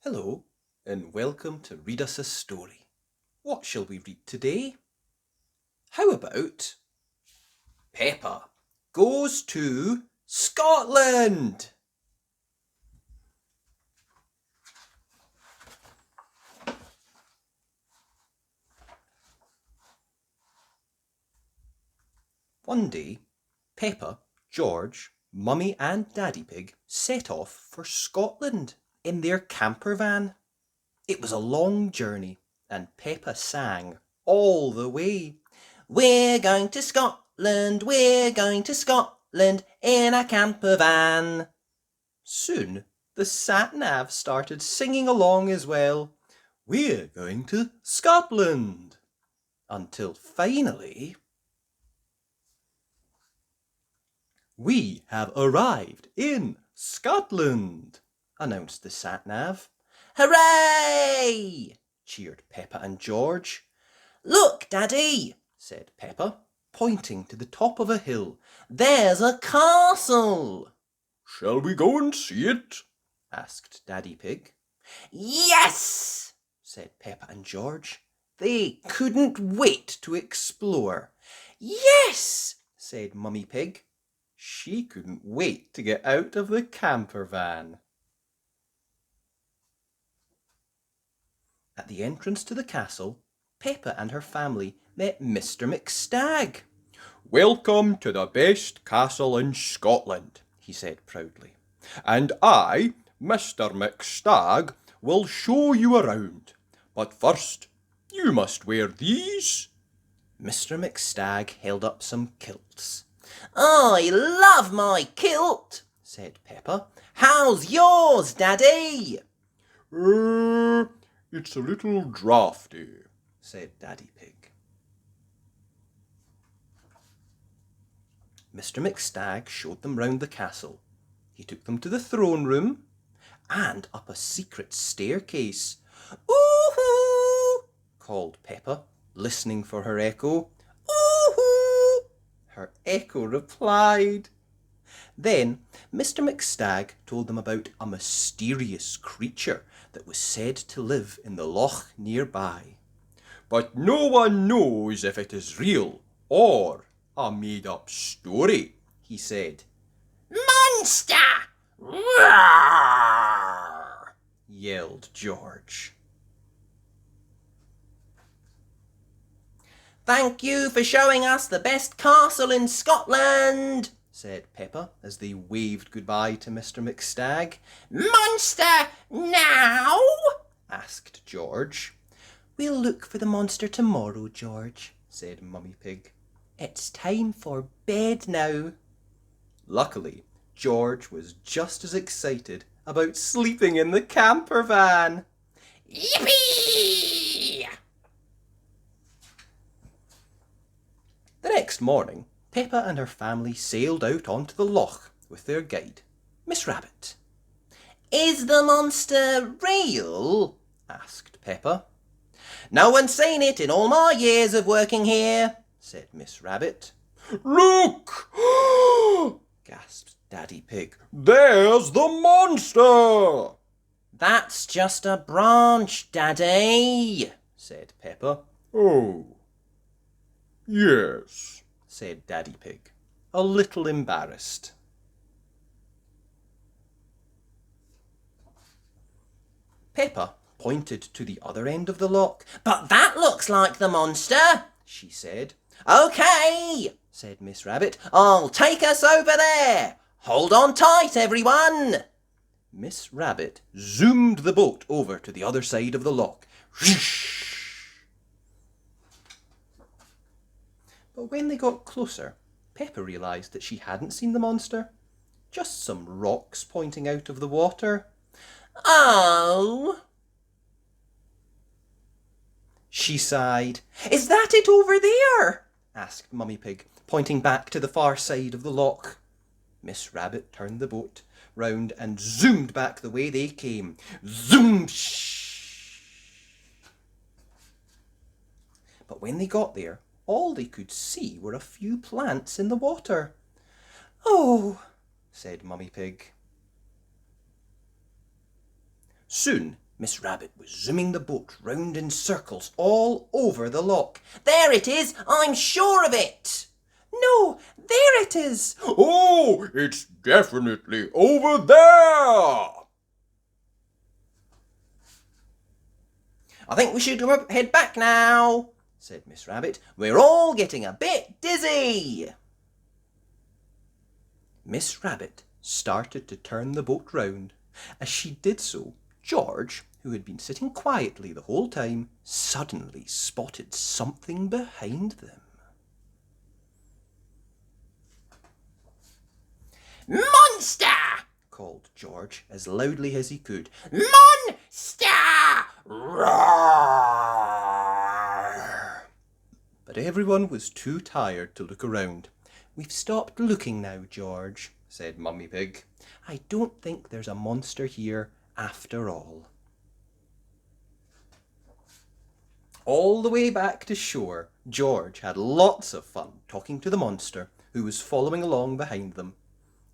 Hello, and welcome to Read Us a Story. What shall we read today? How about Peppa Goes to Scotland? One day, Peppa, George, Mummy and Daddy Pig set off for Scotland in their camper van. It was a long journey, and Peppa sang all the way. We're going to Scotland, we're going to Scotland in a camper van. Soon the sat-nav started singing along as well. We're going to Scotland. Until finally, we have arrived in Scotland, announced the sat-nav. Hooray! Cheered Peppa and George. Look, Daddy, said Peppa, pointing to the top of a hill. There's a castle. Shall we go and see it? Asked Daddy Pig. Yes, said Peppa and George. They couldn't wait to explore. Yes, said Mummy Pig. She couldn't wait to get out of the camper van. At the entrance to the castle, Peppa and her family met Mr. McStag. Welcome to the best castle in Scotland, he said proudly. And I, Mr. McStag, will show you around. But first, you must wear these. Mr. McStag held up some kilts. I love my kilt, said Peppa. How's yours, Daddy? It's a little draughty, said Daddy Pig. Mr. McStag showed them round the castle. He took them to the throne room and up a secret staircase. Ooh-hoo! Called Peppa, listening for her echo. Ooh-hoo! Her echo replied. Then Mr. McStag told them about a mysterious creature that was said to live in the loch nearby. But no one knows if it is real or a made-up story, he said. Monster! Roar! Yelled George. Thank you for showing us the best castle in Scotland, said Peppa as they waved goodbye to Mr. McStag. Monster now? Asked George. We'll look for the monster tomorrow, George, said Mummy Pig. It's time for bed now. Luckily, George was just as excited about sleeping in the camper van. Yippee! The next morning, Peppa and her family sailed out onto the loch with their guide, Miss Rabbit. Is the monster real? Asked Peppa. No one's seen it in all my years of working here, said Miss Rabbit. Look! Gasped Daddy Pig. There's the monster! That's just a branch, Daddy, said Peppa. Oh, yes, said Daddy Pig, a little embarrassed. Peppa pointed to the other end of the loch. But that looks like the monster, she said. OK, said Miss Rabbit. I'll take us over there. Hold on tight, everyone. Miss Rabbit zoomed the boat over to the other side of the loch. But when they got closer, Peppa realised that she hadn't seen the monster. Just some rocks pointing out of the water. Oh, she sighed. Is that it over there? Asked Mummy Pig, pointing back to the far side of the loch. Miss Rabbit turned the boat round and zoomed back the way they came. Zoom! Shh! But when they got there, all they could see were a few plants in the water. Oh, said Mummy Pig. Soon Miss Rabbit was zooming the boat round in circles all over the loch. "There it is! I'm sure of it!" "No, there it is!" "Oh, it's definitely over there!" "I think we should head back now," said Miss Rabbit. "We're all getting a bit dizzy." Miss Rabbit started to turn the boat round. As she did so, George, who had been sitting quietly the whole time, suddenly spotted something behind them. "Monster!" called George as loudly as he could. "Monster! Roar!" But everyone was too tired to look around. "We've stopped looking now, George," said Mummy Pig. "I don't think there's a monster here after all." All the way back to shore, George had lots of fun talking to the monster who was following along behind them.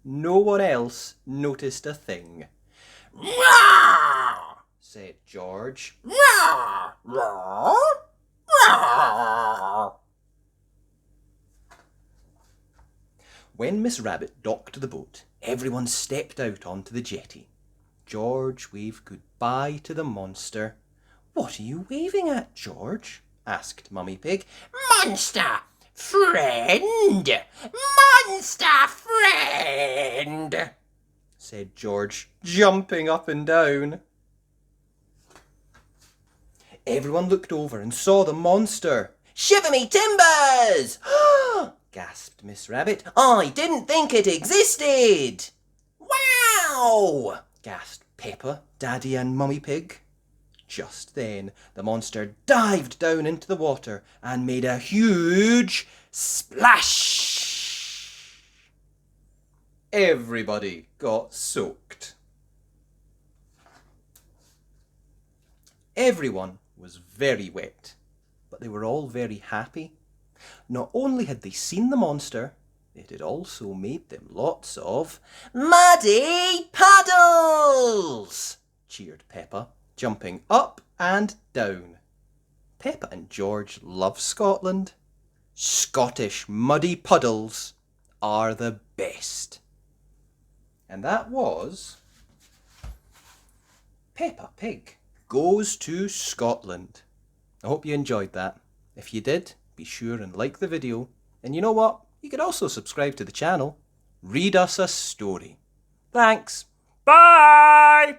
No one else noticed a thing. "Roar!" said George. "Roar! Roar! Roar!" When Miss Rabbit docked the boat, everyone stepped out onto the jetty. George waved goodbye to the monster. "What are you waving at, George?" asked Mummy Pig. "Monster friend! Monster friend!" said George, jumping up and down. Everyone looked over and saw the monster. "Shiver me timbers!" gasped Miss Rabbit. "I didn't think it existed." "Wow!" gasped Peppa, Daddy and Mummy Pig. Just then, the monster dived down into the water and made a huge splash. Everybody got soaked. Everyone was very wet, but they were all very happy. Not only had they seen the monster, it had also made them lots of muddy puddles, cheered Peppa, jumping up and down. Peppa and George love Scotland. Scottish muddy puddles are the best. And that was Peppa Pig Goes to Scotland. I hope you enjoyed that. If you did, be sure and like the video. And you know what? You could also subscribe to the channel. Read us a story. Thanks. Bye!